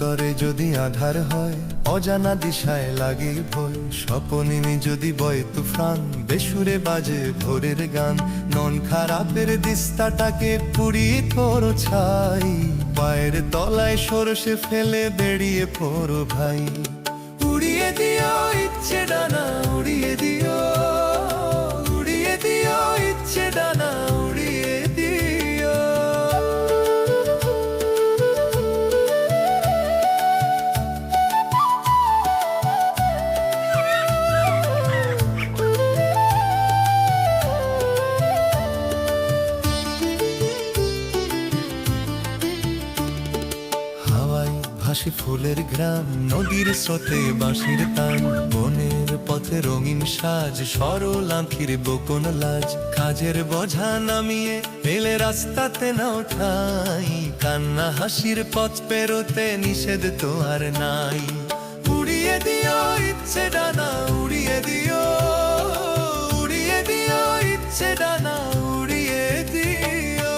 অন্তরে যদি আধার হয়, অজানা দিশায় লাগে ভয়, স্বপনিমি যদি বয় তুফান, বেসুরে বাজে ভোরের গান, নন খারাপের দিস্তাটাকে পুড়িয়ে করো ছাই, পায়ের তলায় সরষে ফেলে বেরিয়ে পড়ো ভাই। উড়িয়ে দিও ইচ্ছে ডানা, উড়িয়ে দিও, উড়িয়ে দিও ইচ্ছে ডানা, উড়িয়ে দিও। হাওয়ায় ভাসে ফুলের গ্রাম, নদীর স্রোতে বাঁশির তান, বনের পথে রঙিন সাজ, সরল আঁখির বকুন লাজ, কাজের বোঝা নামিয়ে পেলে রাস্তাতে নাও ঠাই, কান্না হাসির পথ পেরোতে নিষেধ তো আর নাই। উড়িয়ে দিও ইচ্ছে ডানা, উড়িয়ে দিও, উড়িয়ে দিও ইচ্ছে ডানা, উড়িয়ে দিও।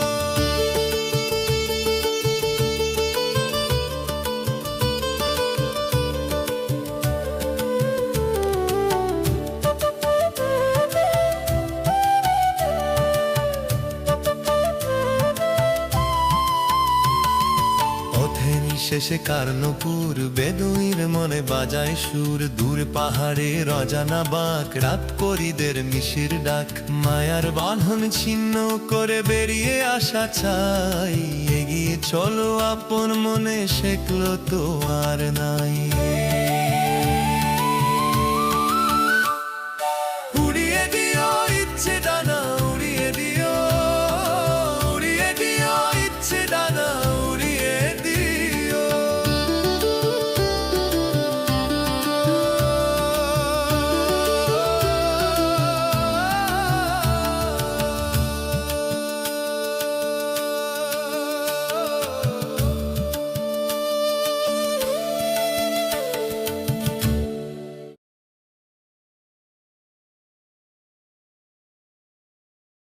পথের শেষে কার্নপুর, বেদুইর মনে বাজায় সুর, দূর পাহাড়ের অজানা বাঁক, রাত পরীদের মিশির ডাক, মায়ার বাঁধন ছিন্ন করে বেরিয়ে আসা চাই, এগিয়ে চলো আপন মনে, শেখলো তো আর নাই।